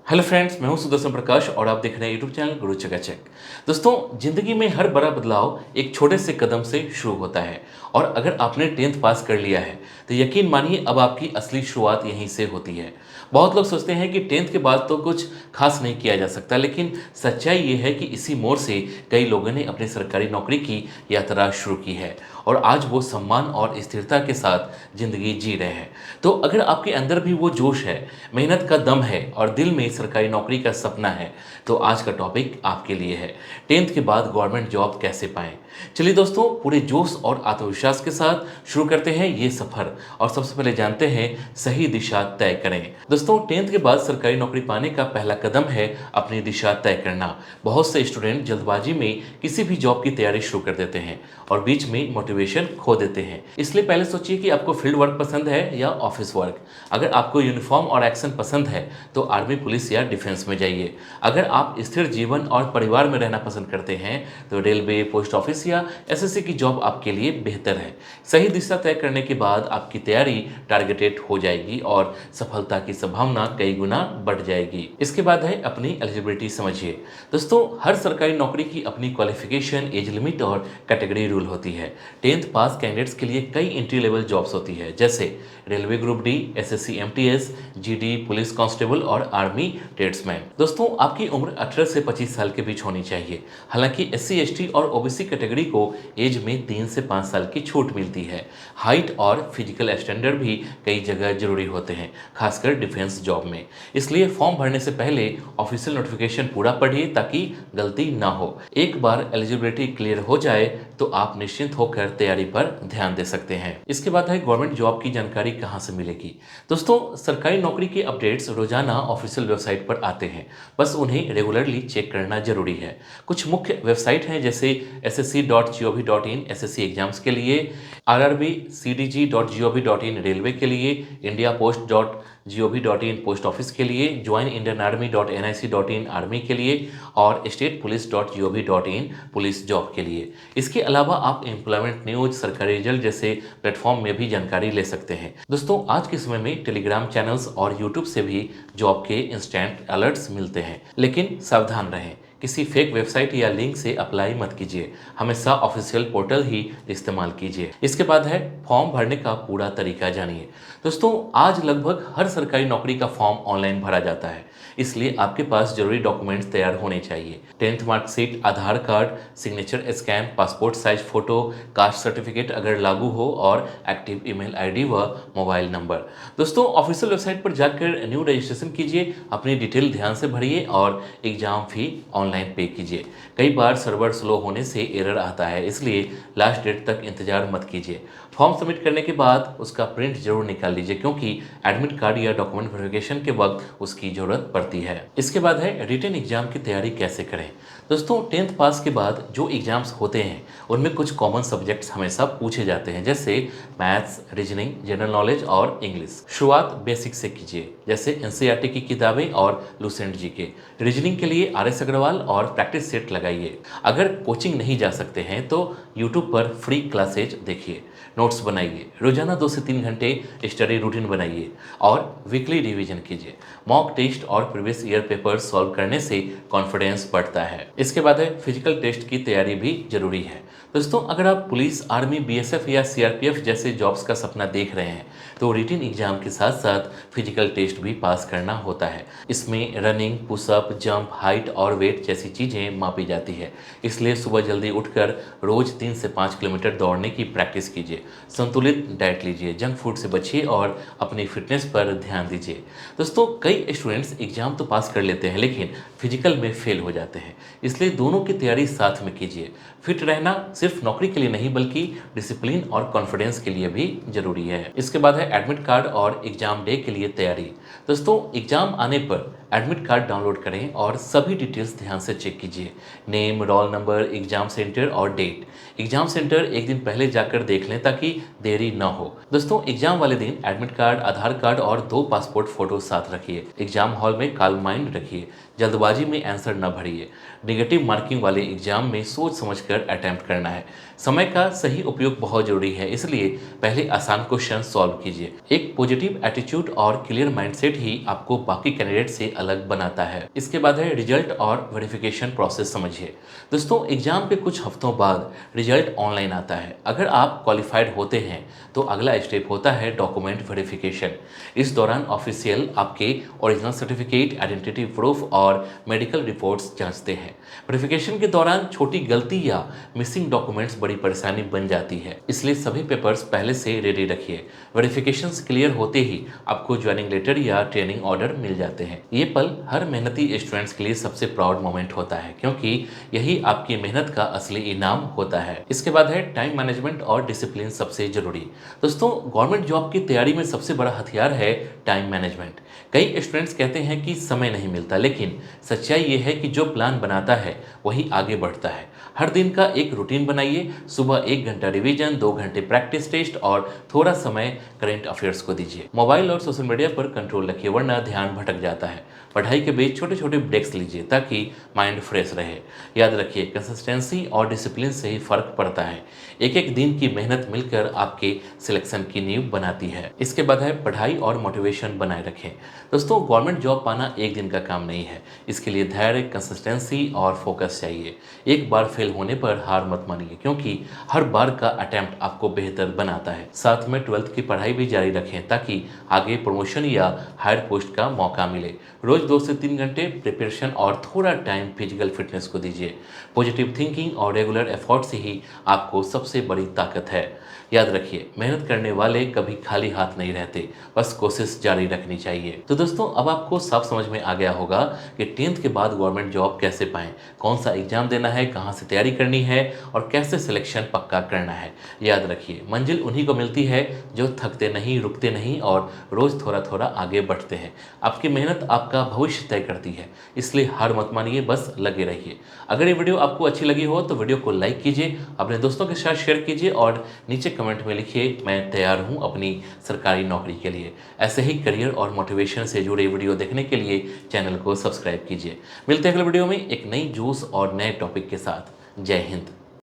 Hello friends, मैं हूं सुदर्शन प्रकाश और आप देख रहे हैं यूट्यूब चैनल गुरु चकाचक। दोस्तों, जिंदगी में हर बड़ा बदलाव एक छोटे से कदम से शुरू होता है। और अगर आपने 10th पास कर लिया है तो यकीन मानिए अब आपकी असली शुरुआत यहीं से होती है। बहुत लोग सोचते हैं कि 10th के बाद तो कुछ खास नहीं किया जा सकता, लेकिन सच्चाई ये है कि इसी मोड़ से कई लोगों ने अपनी सरकारी नौकरी की यात्रा शुरू की है और आज वो सम्मान और स्थिरता के साथ जिंदगी जी रहे हैं। तो अगर आपके अंदर भी वो जोश है, मेहनत का दम है और दिल में सरकारी नौकरी का सपना है, तो आज का टॉपिक आपके लिए है 10th के बाद गवर्नमेंट जॉब कैसे पाएं। चलिए दोस्तों, पूरे जोश और आत्मविश्वास के साथ शुरू करते हैं ये सफर और सबसे पहले जानते हैं सही दिशा तय करें। दोस्तों, 10th के बाद सरकारी नौकरी पाने का पहला कदम है अपनी दिशा तय करना। बहुत से स्टूडेंट जल्दबाजी में किसी भी जॉब की तैयारी शुरू कर देते हैं और बीच में मोटिवेशन खो देते हैं। इसलिए पहले सोचिए कि आपको फील्ड वर्क पसंद है या ऑफिस वर्क। अगर आपको यूनिफॉर्म और एक्शन पसंद है तो आर्मी, पुलिस या डिफेंस में जाइए। अगर आप स्थिर जीवन और परिवार में रहना पसंद करते हैं तो रेलवे, पोस्ट ऑफिस या एसएससी की जॉब आपके लिए बेहतर है। सही दिशा तय करने के बाद आपकी तैयारी टारगेटेड हो जाएगी और सफलता की संभावना कई गुना बढ़ जाएगी। इसके बाद है अपनी एलिजिबिलिटी समझिए। दोस्तों, हर सरकारी नौकरी की अपनी क्वालिफिकेशन, एज लिमिट और कैटेगरी रूल होती है। 10th पास कैंडिडेट्स के लिए कई एंट्री लेवल जॉब्स होती है, जैसे railway group D, SSC MTS, GD, police constable और आर्मी ट्रेड्समैन। दोस्तों, आपकी उम्र 18 से 25 साल के बीच होनी चाहिए। हालांकि एससी, एसटी और ओबीसी कैटेगरी को एज में 3 से 5 साल की छूट मिलती है। हाइट और फिजिकल स्टैंडर्ड भी कई जगह जरूरी होते हैं, खासकर डिफेंस जॉब में। इसलिए फॉर्म भरने से पहले ऑफिशियल नोटिफिकेशन पूरा पढ़िए ताकि गलती ना हो। एक बार एलिजिबिलिटी क्लियर हो जाए तो आप निश्चिंत होकर तैयारी पर ध्यान दे सकते हैं। इसके बाद है गवर्नमेंट जॉब की जानकारी कहां से मिलेगी। दोस्तों, सरकारी नौकरी के अपडेट्स रोजाना ऑफिशियल वेबसाइट पर आते हैं, बस उन्हें रेगुलरली चेक करना जरूरी है। कुछ मुख्य वेबसाइट हैं जैसे ssc.gov.in एसएससी एग्जाम्स के लिए, rrbcdg.gov.in रेलवे के लिए, indiapost.gov.in पोस्ट ऑफिस के लिए, joinindianarmy.nic.in आर्मी के लिए और statepolice.gov.in पुलिस जॉब के लिए। इसके अलावा आप एम्प्लॉयमेंट न्यूज, सरकारी रिजल्ट जैसे प्लेटफॉर्म में भी जानकारी ले सकते हैं। दोस्तों, आज के समय में टेलीग्राम चैनल्स और यूट्यूब से भी जॉब के इंस्टेंट अलर्ट्स मिलते हैं, लेकिन सावधान रहें, किसी फेक वेबसाइट या लिंक से अप्लाई मत कीजिए। हमेशा ऑफिशियल पोर्टल ही इस्तेमाल कीजिए। इसके बाद है फॉर्म भरने का पूरा तरीका जानिए। दोस्तों, आज लगभग हर सरकारी नौकरी का फॉर्म ऑनलाइन भरा जाता है, इसलिए आपके पास जरूरी डॉक्यूमेंट्स तैयार होने चाहिए। 10th marksheet, Aadhaar card, signature scan, passport size photo, caste certificate अगर लागू हो और एक्टिव ईमेल आईडी व मोबाइल नंबर। दोस्तों, ऑफिशियल वेबसाइट पर जाकर न्यू रजिस्ट्रेशन कीजिए, अपनी डिटेल ध्यान से भरिए और एग्जाम फी ऑनलाइन पे कीजिए। कई बार सर्वर स्लो होने से एरर आता है, इसलिए लास्ट डेट तक इंतजार मत कीजिए। फॉर्म सबमिट करने के बाद उसका प्रिंट जरूर निकाल लीजिए, क्योंकि एडमिट कार्ड या डॉक्यूमेंट वेरिफिकेशन के वक्त उसकी जरूरत पड़ती है। इसके बाद है रिटन एग्जाम की तैयारी कैसे करें। दोस्तों, 10th पास के बाद जो एग्जाम्स होते हैं उनमें कुछ कॉमन सब्जेक्ट्स हमेशा पूछे जाते हैं, जैसे मैथ्स, रीजनिंग, जनरल नॉलेज और इंग्लिश। शुरुआत बेसिक से कीजिए, जैसे एनसीईआरटी की किताबें और लुसेंट जी के। रीजनिंग के लिए आरएस अग्रवाल और प्रैक्टिस सेट लगाइए। अगर कोचिंग नहीं जा सकते हैं तो यूट्यूब पर फ्री क्लासेज देखिए, नोट्स बनाइए, रोजाना 2 से 3 घंटे स्टडी रूटीन बनाइए और वीकली रिवीजन कीजिए। मॉक टेस्ट और प्रीवियस ईयर पेपर सॉल्व करने से कॉन्फिडेंस बढ़ता है। इसके बाद है फिजिकल टेस्ट की तैयारी भी जरूरी है। दोस्तों, अगर आप पुलिस, आर्मी, बीएसएफ या सीआरपीएफ जैसे जॉब्स का सपना देख रहे हैं तो रिटन एग्जाम के साथ साथ फिजिकल टेस्ट भी पास करना होता है। इसमें रनिंग, पुशअप, जंप, हाइट और वेट जैसी चीज़ें मापी जाती है। इसलिए सुबह जल्दी उठकर रोज 3 से 5 किलोमीटर दौड़ने की प्रैक्टिस कीजिए। संतुलित डाइट लीजिए, जंक फूड से बचिए और अपनी फिटनेस पर ध्यान दीजिए। दोस्तों, कई स्टूडेंट्स एग्जाम तो पास कर लेते हैं लेकिन फिजिकल में फेल हो जाते हैं, इसलिए दोनों की तैयारी साथ में कीजिए। फिट रहना सिर्फ नौकरी के लिए नहीं बल्कि डिसिप्लिन और कॉन्फिडेंस के लिए भी जरूरी है। इसके बाद है एडमिट कार्ड और एग्जाम डे के लिए तैयारी। दोस्तों, एग्जाम आने पर एडमिट कार्ड डाउनलोड करें और सभी डिटेल्स ध्यान से चेक कीजिए, name, roll number, exam centre और डेट। एग्जाम सेंटर एक दिन पहले जाकर देख लें ताकि देरी ना हो। दोस्तों, एग्जाम वाले दिन एडमिट कार्ड, आधार कार्ड और 2 पासपोर्ट फोटो साथ रखिए। एग्जाम हॉल में काल्म माइंड रखिए, जल्दबाजी में आंसर न भरिए। नेगेटिव मार्किंग वाले एग्जाम में सोच समझकर अटेम्प्ट करना है। समय का सही उपयोग बहुत जरूरी है, इसलिए पहले आसान क्वेश्चन सॉल्व कीजिए। एक पॉजिटिव एटीट्यूड और क्लियर माइंडसेट ही आपको बाकी कैंडिडेट से अलग बनाता है। इसके बाद है रिजल्ट और वेरिफिकेशन प्रोसेस समझिए। दोस्तों, एग्जाम के कुछ हफ्तों बाद रिजल्ट ऑनलाइन आता है। अगर आप क्वालिफाइड होते हैं तो अगला स्टेप होता है डॉक्यूमेंट वेरिफिकेशन। इस दौरान ऑफिशियल आपके ओरिजिनल सर्टिफिकेट, आइडेंटिटी प्रूफ और मेडिकल रिपोर्ट्स जांचते हैं। वेरिफिकेशन के दौरान छोटी गलती या मिसिंग डॉक्यूमेंट्स बड़ी परेशानी बन जाती है, इसलिए सभी पेपर्स पहले से रेडी रखिए। वेरिफिकेशन क्लियर होते ही आपको ज्वाइनिंग लेटर या ट्रेनिंग ऑर्डर मिल जाते हैं। ये पल हर मेहनती स्टूडेंट्स के लिए सबसे प्राउड मोमेंट होता है, क्योंकि यही आपकी मेहनत का असली इनाम होता है। इसके बाद है टाइम मैनेजमेंट और डिसिप्लिन सबसे जरूरी। दोस्तों, गवर्नमेंट जॉब की तैयारी में सबसे बड़ा हथियार है टाइम मैनेजमेंट। कई स्टूडेंट्स कहते हैं कि समय नहीं मिलता, लेकिन सच्चाई ये है कि जो प्लान बनाता है वही आगे बढ़ता है। हर दिन का एक रूटीन बनाइए। सुबह 1 घंटा रिवीजन, 2 घंटे प्रैक्टिस टेस्ट और थोड़ा समय करेंट अफेयर्स को दीजिए। मोबाइल और सोशल मीडिया पर कंट्रोल रखिए, वरना ध्यान भटक जाता है। पढ़ाई के बीच छोटे छोटे ब्रेक्स लीजिए ताकि माइंड फ्रेश रहे। याद रखिए, कंसिस्टेंसी और डिसिप्लिन से ही फर्क पड़ता है। एक एक दिन की मेहनत मिलकर आपके सिलेक्शन की नींव बनाती है। इसके बाद है पढ़ाई और मोटिवेशन बनाए रखें। दोस्तों, गवर्नमेंट जॉब पाना एक दिन का काम नहीं है। इसके लिए धैर्य, कंसिस्टेंसी और फोकस चाहिए। एक बार फेल होने पर हार मत मानिए, क्योंकि हर बार का अटेम्प्ट आपको बेहतर बनाता है। साथ में 12th की पढ़ाई भी जारी रखें ताकि आगे प्रमोशन या हायर पोस्ट का मौका मिले। रोज 2 से 3 घंटे प्रिपरेशन और थोड़ा टाइम फिजिकल फिटनेस को दीजिए। पॉजिटिव थिंकिंग और रेगुलर एफर्ट से ही आपको सबसे बड़ी ताकत है। याद रखिए, मेहनत करने वाले कभी खाली हाथ नहीं रहते, बस कोशिश जारी रखनी चाहिए। तो दोस्तों, अब आपको साफ समझ में आ गया होगा कि 10th के बाद गवर्नमेंट जॉब कैसे पाएं, कौन सा एग्जाम देना है, कहां से तैयारी करनी है और कैसे सिलेक्शन पक्का करना है। याद रखिए, मंजिल उन्हीं को मिलती है जो थकते नहीं, रुकते नहीं और रोज थोड़ा थोड़ा आगे बढ़ते हैं। आपकी मेहनत आपका भविष्य तय करती है, इसलिए हार मत मानिए, बस लगे रहिए। अगर ये वीडियो आपको अच्छी लगी हो तो वीडियो को लाइक कीजिए, अपने दोस्तों के साथ शेयर कीजिए और नीचे कमेंट में लिखिए, मैं तैयार हूं अपनी सरकारी नौकरी के लिए। ऐसे ही करियर और मोटिवेशन से जुड़े वीडियो देखने के लिए चैनल को सब्सक्राइब कीजिए। मिलते हैं अगले वीडियो में एक नई जोश और नए टॉपिक के साथ। जय हिंद।